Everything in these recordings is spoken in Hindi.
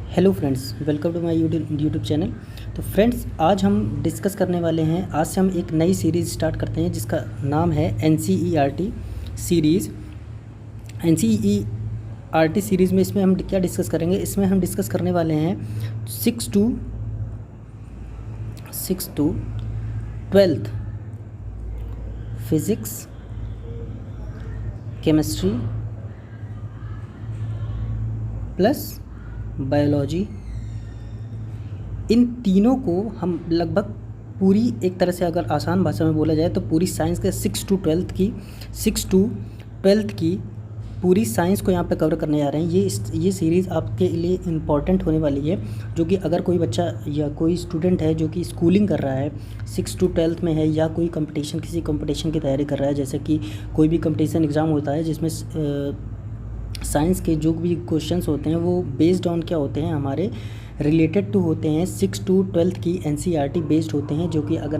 Hello friends, welcome to my YouTube channel. तो फ्रेंड्स, आज हम डिस्कस करने वाले हैं, आज से हम एक नई सीरीज़ स्टार्ट करते हैं जिसका नाम है NCERT सीरीज़। NCERT सीरीज़ में इसमें हम क्या डिस्कस करेंगे? इसमें हम डिस्कस करने वाले हैं 6 to 12th physics, chemistry plus biology. इन तीनों को हम लगभग पूरी, एक तरह से अगर आसान भाषा में बोला जाए तो पूरी साइंस के 6 टू 12th की पूरी साइंस को यहाँ पे कवर करने जा रहे हैं। ये सीरीज़ आपके लिए इम्पॉर्टेंट होने वाली है, जो कि अगर कोई बच्चा या कोई स्टूडेंट है जो कि स्कूलिंग कर रहा है, 6 टू 12th में है, या कोई कंपटीशन, किसी कंपटीशन की तैयारी कर रहा है, जैसे कि कोई भी कंपटीशन एग्ज़ाम होता है जिसमें साइंस के जो भी क्वेश्चंस होते हैं वो बेस्ड ऑन क्या होते हैं, हमारे रिलेटेड टू होते हैं 6 टू 12th की NCERT बेस्ड होते हैं। जो कि अगर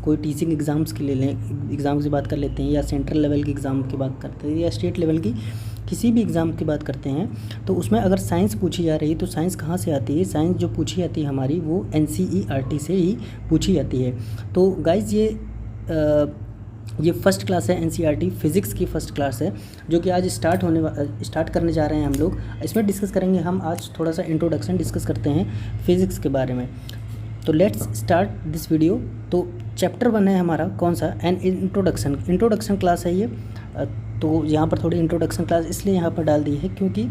कोई टीचिंग एग्ज़ाम्स की ले लें, एग्ज़ाम्स की बात कर लेते हैं, या सेंट्रल लेवल की एग्ज़ाम की बात करते हैं, या स्टेट लेवल की किसी भी एग्ज़ाम की बात करते हैं, तो उसमें अगर साइंस पूछी जा रही है तो साइंस कहाँ से आती है? साइंस जो पूछी जाती है हमारी, वो NCERT से ही पूछी जाती है। तो गाइज़, ये फ़र्स्ट क्लास है, NCERT फिज़िक्स की फ़र्स्ट क्लास है, जो कि आज स्टार्ट करने जा रहे हैं हम लोग। इसमें डिस्कस करेंगे हम आज थोड़ा सा इंट्रोडक्शन डिस्कस करते हैं फ़िज़िक्स के बारे में। तो लेट्स स्टार्ट दिस वीडियो। तो चैप्टर 1 है हमारा, कौन सा? एन इंट्रोडक्शन क्लास है ये। तो यहाँ पर थोड़ी इंट्रोडक्शन क्लास इसलिए यहाँ पर डाल दी है क्योंकि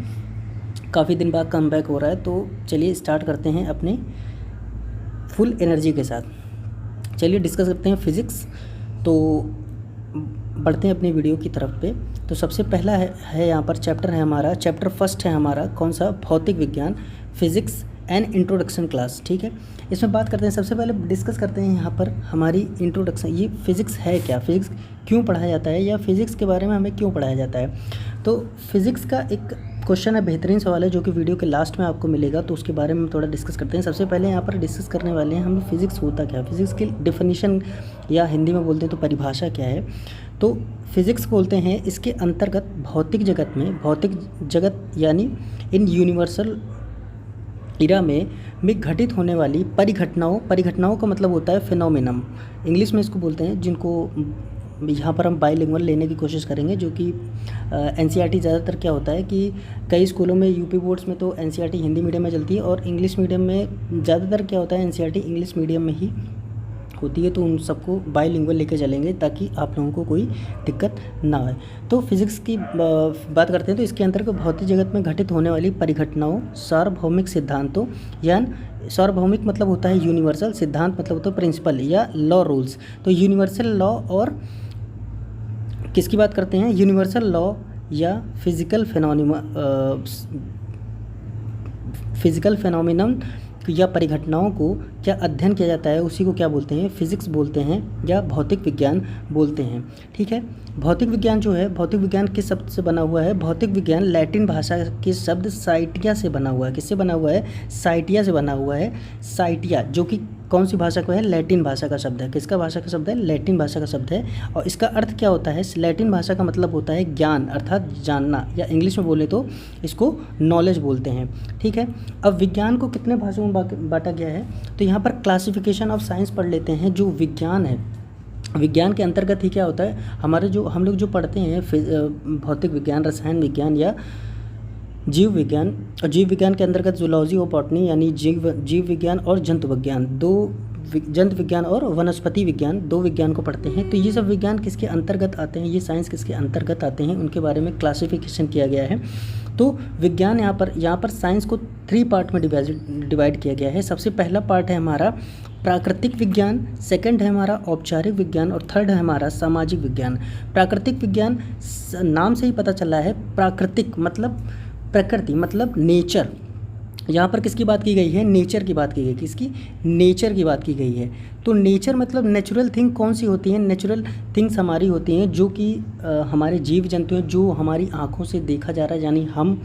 काफ़ी दिन बाद कम बैक हो रहा है। तो चलिए स्टार्ट करते हैं अपने फुल एनर्जी के साथ। चलिए डिस्कस करते हैं फ़िज़िक्स। तो बढ़ते हैं अपनी वीडियो की तरफ पे। तो सबसे पहला है यहाँ पर चैप्टर है हमारा, चैप्टर फर्स्ट है हमारा, कौन सा? भौतिक विज्ञान, फिज़िक्स एंड इंट्रोडक्शन क्लास। ठीक है, इसमें बात करते हैं, सबसे पहले डिस्कस करते हैं यहाँ पर हमारी इंट्रोडक्शन। ये फ़िज़िक्स है क्या, फ़िज़िक्स क्यों पढ़ाया जाता है, या फ़िज़िक्स के बारे में हमें क्यों पढ़ाया जाता है? तो फिज़िक्स का एक क्वेश्चन है, बेहतरीन सवाल है, जो कि वीडियो के लास्ट में आपको मिलेगा, तो उसके बारे में थोड़ा डिस्कस करते हैं। सबसे पहले यहाँ पर डिस्कस करने वाले हैं हम फिज़िक्स होता क्या है, फिज़िक्स की डेफिनेशन, या हिंदी में बोलते हैं तो परिभाषा क्या है। तो फिज़िक्स बोलते हैं इसके अंतर्गत भौतिक जगत यानी इन यूनिवर्सल इरा में घटित होने वाली परिघटनाओं का मतलब होता है फिनोमिनम, इंग्लिश में इसको बोलते हैं, जिनको यहाँ पर हम बाइलिंगुअल लेने की कोशिश करेंगे। जो कि NCERT ज़्यादातर क्या होता है कि कई स्कूलों में, यूपी बोर्ड्स में तो NCERT हिंदी मीडियम में चलती है, और इंग्लिश मीडियम में ज़्यादातर क्या होता है, NCERT इंग्लिश मीडियम में ही होती है। तो उन सबको बाइलिंगुअल लेके चलेंगे ताकि आप लोगों को कोई दिक्कत ना आए। तो फिज़िक्स की बात करते हैं तो इसके अंतर्गत भौतिक जगत में घटित होने वाली परिघटनाओं, सार्वभौमिक सिद्धांतों, यानी सार्वभौमिक मतलब होता है यूनिवर्सल, सिद्धांत मतलब होता है प्रिंसिपल या लॉ, रूल्स। तो यूनिवर्सल लॉ, और किसकी बात करते हैं? यूनिवर्सल लॉ या फिज़िकल फिनोमिनन या परिघटनाओं को क्या अध्ययन किया जाता है, उसी को क्या बोलते हैं? फिज़िक्स बोलते हैं, या भौतिक विज्ञान बोलते हैं। ठीक है, भौतिक विज्ञान जो है, भौतिक विज्ञान किस शब्द से बना हुआ है? भौतिक विज्ञान लैटिन भाषा के शब्द साइटिया से बना हुआ है। किससे बना हुआ है? साइटिया से बना हुआ है। साइटिया जो कि कौन सी भाषा का है? लैटिन भाषा का शब्द है। किसका भाषा का शब्द है? लैटिन भाषा का शब्द है। और इसका अर्थ क्या होता है? लैटिन भाषा का मतलब होता है ज्ञान, अर्थात जानना, या इंग्लिश में बोले तो इसको नॉलेज बोलते हैं। ठीक है, अब विज्ञान को कितने भाषाओं में बांटा गया है? तो यहाँ पर क्लासिफिकेशन ऑफ साइंस पढ़ लेते हैं। जो विज्ञान है, विज्ञान के अंतर्गत ही क्या होता है, हमारे जो हम लोग जो पढ़ते हैं भौतिक विज्ञान, रसायन विज्ञान या जीव विज्ञान, और जीव विज्ञान के अंतर्गत जूलॉजी और बॉटनी यानी जीव विज्ञान और जंतु विज्ञान, जंतु विज्ञान और वनस्पति विज्ञान, दो विज्ञान को पढ़ते हैं। तो ये सब विज्ञान किसके अंतर्गत आते हैं, ये साइंस किसके अंतर्गत आते हैं, उनके बारे में क्लासिफिकेशन किया गया है। तो विज्ञान यहाँ पर साइंस को 3 पार्ट में डिवाइड किया गया है। सबसे पहला पार्ट है हमारा प्राकृतिक विज्ञान, सेकंड है हमारा औपचारिक विज्ञान, और थर्ड है हमारा सामाजिक विज्ञान। प्राकृतिक विज्ञान नाम से ही पता चला है, प्राकृतिक मतलब प्रकृति, मतलब नेचर। यहाँ पर किसकी बात की गई है? नेचर की बात की गई। किसकी? नेचर की बात की गई है। तो नेचर मतलब नेचुरल थिंग कौन सी होती हैं? नेचुरल थिंग्स हमारी होती हैं जो कि हमारे जीव जंतु हैं, जो हमारी आँखों से देखा जा रहा है, यानी हम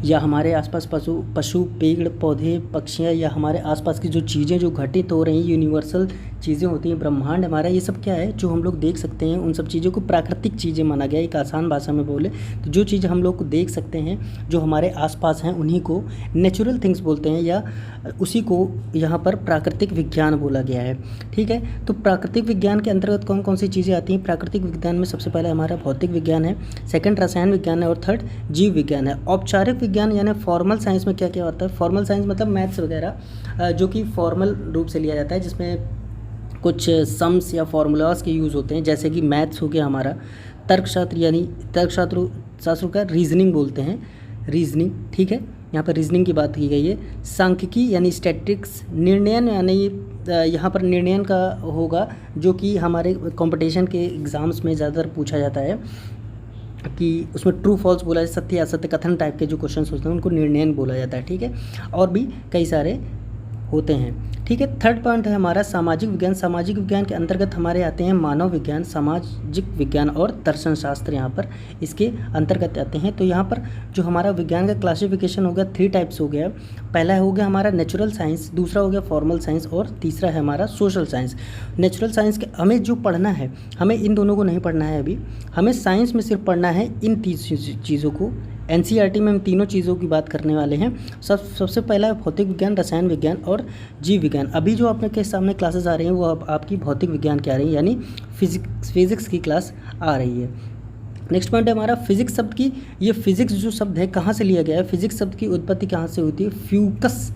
या हमारे आसपास पशु, पेड़, पौधे, पक्षियाँ, या हमारे आसपास की जो चीज़ें जो घटित हो रही हैं, यूनिवर्सल चीज़ें होती हैं, ब्रह्मांड हमारा, ये सब क्या है जो हम लोग देख सकते हैं, उन सब चीज़ों को प्राकृतिक चीज़ें माना गया। एक आसान भाषा में बोले तो जो चीज़ हम लोग को देख सकते हैं, जो हमारे आसपास हैं, उन्हीं को नेचुरल थिंग्स बोलते हैं, या उसी को यहाँ पर प्राकृतिक विज्ञान बोला गया है। ठीक है, तो प्राकृतिक विज्ञान के अंतर्गत कौन कौन सी चीज़ें आती हैं? प्राकृतिक विज्ञान में सबसे पहले हमारा भौतिक विज्ञान है, सेकंड रसायन विज्ञान है, और थर्ड जीव विज्ञान है। औपचारिक विज्ञान यानी फॉर्मल साइंस में क्या क्या होता है? फॉर्मल साइंस मतलब मैथ्स वगैरह, जो कि फॉर्मल रूप से लिया जाता है, जिसमें कुछ सम्स या फार्मूलाज के यूज़ होते हैं, जैसे कि मैथ्स हो गया हमारा, तर्कशास्त्र यानी शास्त्र का रीजनिंग बोलते हैं, रीजनिंग। ठीक है, यहाँ पर रीजनिंग की बात की गई है। सांख्यिकी यानी स्टैटिक्स, निर्णयन यानी यहाँ पर निर्णयन का होगा, जो कि हमारे कंपटीशन के एग्ज़ाम्स में ज़्यादातर पूछा जाता है, कि उसमें ट्रू फॉल्स बोला जाए, सत्य असत्य कथन टाइप के जो क्वेश्चंस होते हैं उनको निर्णयन बोला जाता है। ठीक है, और भी कई सारे होते हैं। ठीक है, थर्ड पॉइंट है हमारा सामाजिक विज्ञान। सामाजिक विज्ञान के अंतर्गत हमारे आते हैं मानव विज्ञान, सामाजिक विज्ञान और दर्शन शास्त्र, यहाँ पर इसके अंतर्गत आते हैं। तो यहाँ पर जो हमारा विज्ञान का क्लासिफिकेशन हो गया, 3 टाइप्स हो गया। पहला हो गया हमारा नेचुरल साइंस, दूसरा हो गया फॉर्मल साइंस, और तीसरा है हमारा सोशल साइंस। नेचुरल साइंस के हमें जो पढ़ना है, हमें इन दोनों को नहीं पढ़ना है अभी, हमें साइंस में सिर्फ पढ़ना है इन 3 चीज़ों को। एनसीईआरटी में हम तीनों चीज़ों की बात करने वाले हैं। सबसे पहला है भौतिक विज्ञान, रसायन विज्ञान और जीव विज्ञान। अभी जो आपने के सामने क्लासेस आ रही हैं वो आपकी भौतिक विज्ञान की आ रही है, यानी फिजिक्स की क्लास आ रही है। नेक्स्ट पॉइंट है हमारा फिजिक्स शब्द की। ये फिजिक्स जो शब्द है कहाँ से लिया गया है? फिजिक्स शब्द की उत्पत्ति कहाँ से होती है? फ्यूकस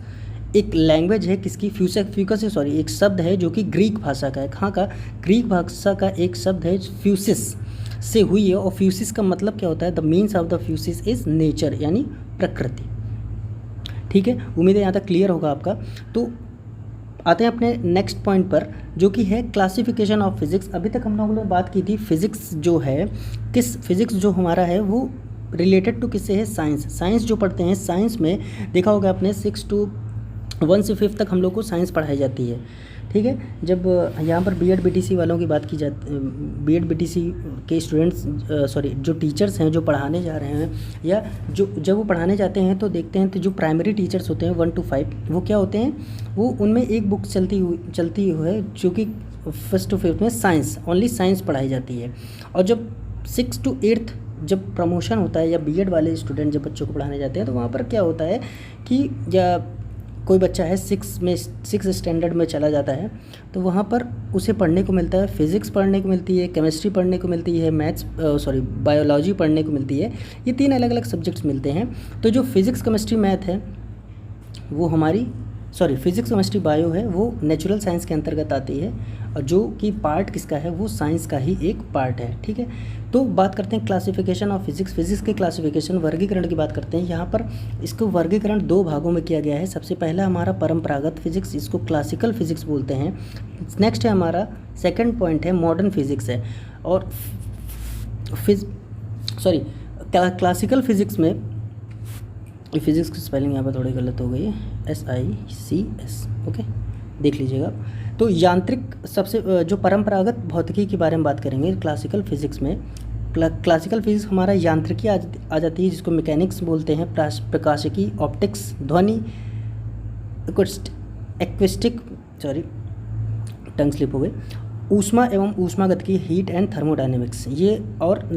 एक लैंग्वेज है, किसकी? फ्यूकस एक शब्द है जो कि ग्रीक भाषा का है। कहाँ का? ग्रीक भाषा का एक शब्द है, फ्यूसिस से हुई है। और फ्यूसिस का मतलब क्या होता है? The means of the physis is nature, यानी प्रकृति। ठीक है, उम्मीद है यहाँ तक क्लियर होगा आपका। तो आते हैं अपने नेक्स्ट पॉइंट पर, जो कि है क्लासिफिकेशन ऑफ फिजिक्स। अभी तक हम लोगों ने बात की थी फिजिक्स जो है, फिजिक्स जो हमारा है वो रिलेटेड टू किससे है? साइंस। साइंस जो पढ़ते हैं, साइंस में देखा होगा आपने 1 से 5 तक हम लोग को साइंस पढ़ाई जाती है। ठीक है, जब यहाँ पर बीएड बीटीसी वालों की बात की जाती, बीएड बीटीसी के स्टूडेंट्स जो टीचर्स हैं जो पढ़ाने जा रहे हैं, या जब वो पढ़ाने जाते हैं तो देखते हैं तो जो प्राइमरी टीचर्स होते हैं 1 to 5, वो क्या होते हैं? वो उनमें एक बुक चलती हुई है जो कि 1st to 5th में साइंस, ओनली साइंस पढ़ाई जाती है। और जब 6 to 8 जब प्रमोशन होता है, या बीएड वाले स्टूडेंट जब बच्चों को पढ़ाने जाते हैं, तो वहाँ पर क्या होता है कि या कोई बच्चा है 6 स्टैंडर्ड में चला जाता है, तो वहाँ पर उसे पढ़ने को मिलता है, फिज़िक्स पढ़ने को मिलती है, केमिस्ट्री पढ़ने को मिलती है, बायोलॉजी पढ़ने को मिलती है। ये 3 अलग अलग सब्जेक्ट्स मिलते हैं। तो जो फिज़िक्स केमिस्ट्री मैथ है वो हमारी फिज़िक्स केमिस्ट्री बायो है, वो नेचुरल साइंस के अंतर्गत आती है, और जो कि पार्ट किसका है? वो साइंस का ही एक पार्ट है। ठीक है, तो बात करते हैं क्लासिफिकेशन ऑफ फिजिक्स। फिजिक्स के क्लासिफिकेशन, वर्गीकरण की बात करते हैं। यहाँ पर इसको वर्गीकरण 2 भागों में किया गया है। सबसे पहला हमारा परंपरागत फिजिक्स, इसको क्लासिकल फिजिक्स बोलते हैं। नेक्स्ट है हमारा सेकंड पॉइंट है मॉडर्न फिजिक्स है। और क्लासिकल फिजिक्स में, फिजिक्स की स्पेलिंग यहाँ पर थोड़ी गलत हो गई है, SICS, ओके, देख लीजिएगा। तो यांत्रिक सबसे जो परंपरागत भौतिकी के बारे में बात करेंगे क्लासिकल फिजिक्स में। क्लासिकल फिजिक्स हमारा यांत्रिकी आ जाती है, जिसको मैकेनिक्स बोलते हैं, प्रकाशिकी, ऑप्टिक्स, ध्वनि, एक्विस्टिक, टंग स्लिप हो गई, ऊष्मा एवं ऊष्मागतिकी, हीट एंड थर्मोडायनेमिक्स, ये। और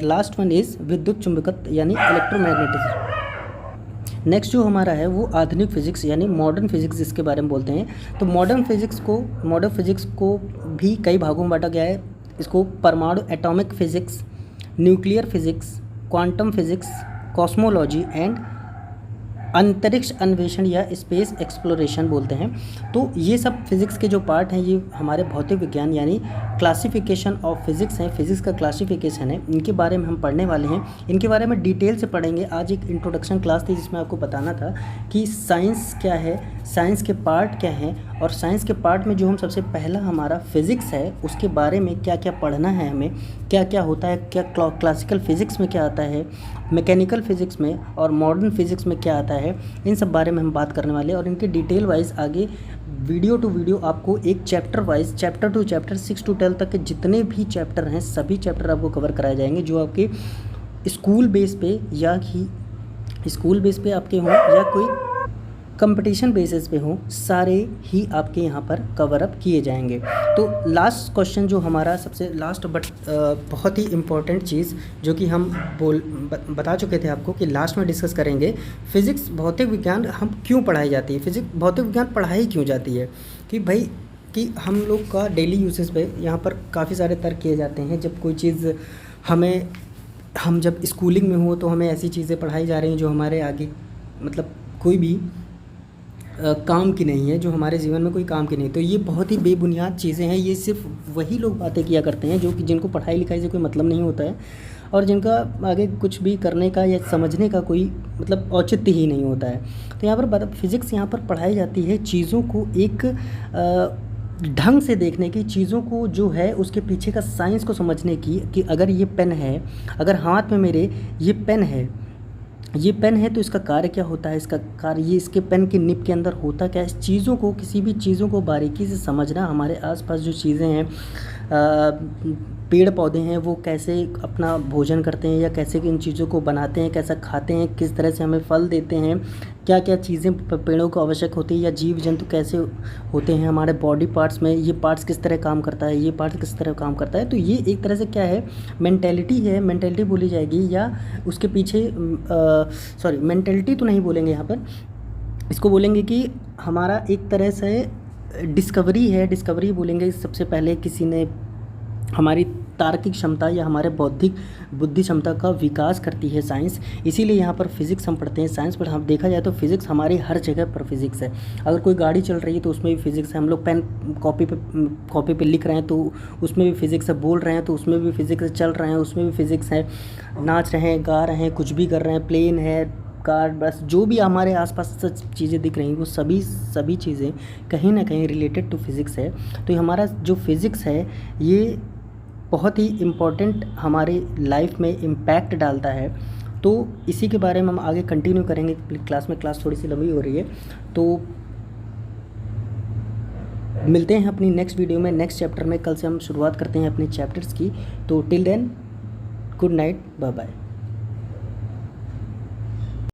लास्ट वन इज विद्युत चुंबकत्व यानी इलेक्ट्रोमैग्नेटिज्म। नेक्स्ट जो हमारा है वो आधुनिक फिजिक्स यानी मॉडर्न फिजिक्स, इसके बारे में बोलते हैं। तो मॉडर्न फिजिक्स को भी कई भागों में बांटा गया है। इसको परमाणु atomic physics, nuclear physics, quantum physics, cosmology and अंतरिक्ष अन्वेषण या स्पेस एक्सप्लोरेशन बोलते हैं। तो ये सब फिज़िक्स के जो पार्ट हैं, ये हमारे भौतिक विज्ञान यानी क्लासिफिकेशन ऑफ फिज़िक्स हैं, फिज़िक्स का क्लासिफिकेशन है, इनके बारे में हम पढ़ने वाले हैं। इनके बारे में डिटेल से पढ़ेंगे। आज एक इंट्रोडक्शन क्लास थी जिसमें आपको बताना था कि साइंस क्या है, साइंस के पार्ट क्या हैं, और साइंस के पार्ट में जो हम सबसे पहला हमारा फिज़िक्स है उसके बारे में क्या क्या पढ़ना है, हमें क्या क्या होता है, क्या क्लासिकल फिज़िक्स में क्या आता है, मैकेनिकल फिज़िक्स में और मॉडर्न फिज़िक्स में क्या आता है, इन सब बारे में हम बात करने वाले हैं। और इनके डिटेल वाइज आगे वीडियो टू वीडियो आपको एक chapter wise, chapter two chapter, 6 to 12 तक के जितने भी चैप्टर हैं सभी चैप्टर आपको कवर कराए जाएंगे, जो आपके स्कूल बेस पे या ही स्कूल बेस पे आपके हों, या कोई कंपटीशन बेसिस पे हों, सारे ही आपके यहाँ पर कवर अप किए जाएंगे। तो लास्ट क्वेश्चन जो हमारा सबसे लास्ट बट बहुत ही इम्पोर्टेंट चीज़ जो कि हम बता चुके थे आपको कि लास्ट में डिस्कस करेंगे, फिज़िक्स भौतिक विज्ञान हम क्यों पढ़ाई जाती है, फिज़िक्स भौतिक विज्ञान पढ़ाई क्यों जाती है। कि भाई कि हम लोग का डेली यूसेज पे यहाँ पर काफ़ी सारे तर्क किए जाते हैं। जब कोई चीज़ हम जब स्कूलिंग में हो तो हमें ऐसी चीज़ें पढ़ाई जा रही हैं जो हमारे आगे मतलब कोई भी काम की नहीं है, जो हमारे जीवन में कोई काम की नहीं। तो ये बहुत ही बेबुनियाद चीज़ें हैं। ये सिर्फ वही लोग बातें किया करते हैं जो कि जिनको पढ़ाई लिखाई से कोई मतलब नहीं होता है और जिनका आगे कुछ भी करने का या समझने का कोई मतलब औचित्य ही नहीं होता है। तो यहाँ पर फिज़िक्स यहाँ पर पढ़ाई जाती है चीज़ों को एक ढंग से देखने की, चीज़ों को जो है उसके पीछे का साइंस को समझने की। कि अगर ये पेन है, अगर हाथ में मेरे ये पेन है तो इसका कार्य क्या होता है, इसका कार्य ये इसके पेन की निब के अंदर होता क्या है। इस चीज़ों को, किसी भी चीज़ों को बारीकी से समझना, हमारे आसपास जो चीज़ें हैं, पेड़ पौधे हैं, वो कैसे अपना भोजन करते हैं या कैसे इन चीज़ों को बनाते हैं, कैसा खाते हैं, किस तरह से हमें फल देते हैं, क्या क्या चीज़ें पेड़ों को आवश्यक होती है, या जीव जंतु कैसे होते हैं हमारे बॉडी पार्ट्स में, ये पार्ट्स किस तरह काम करता है, ये पार्ट्स किस तरह काम करता है। तो ये एक तरह से क्या है, मेंटेलिटी है, मेंटेलिटी बोली जाएगी या उसके पीछे सॉरी मेंटेलिटी तो नहीं बोलेंगे यहाँ पर, इसको बोलेंगे कि हमारा एक तरह से डिस्कवरी है, डिस्कवरी बोलेंगे। सबसे पहले किसी ने हमारी तार्किक क्षमता या हमारे बौद्धिक बुद्धि क्षमता का विकास करती है साइंस। इसीलिए यहाँ पर फिज़िक्स हम पढ़ते हैं। साइंस पर हम देखा जाए तो फिज़िक्स हमारी हर जगह पर फिज़िक्स है। अगर कोई गाड़ी चल रही है तो उसमें भी फिज़िक्स है, हम लोग पेन कॉपी पे लिख रहे हैं तो उसमें भी फिज़िक्स है, बोल रहे हैं तो उसमें भी फिज़िक्स है, चल रहे हैं उसमें भी फिज़िक्स है, नाच रहे हैं, गा रहे हैं, कुछ भी कर रहे हैं, प्लेन है, कार, बस जो भी हमारे आसपास सच चीज़ें दिख रही हैं वो सभी चीज़ें कहीं ना कहीं रिलेटेड टू फिज़िक्स है। तो ये हमारा जो फिज़िक्स है ये बहुत ही इम्पॉर्टेंट हमारे लाइफ में इम्पैक्ट डालता है। तो इसी के बारे में हम आगे कंटिन्यू करेंगे क्लास थोड़ी सी लंबी हो रही है। तो मिलते हैं अपनी नेक्स्ट वीडियो में, नेक्स्ट चैप्टर में। कल से हम शुरुआत करते हैं अपने चैप्टर्स की। तो till then good night, bye bye.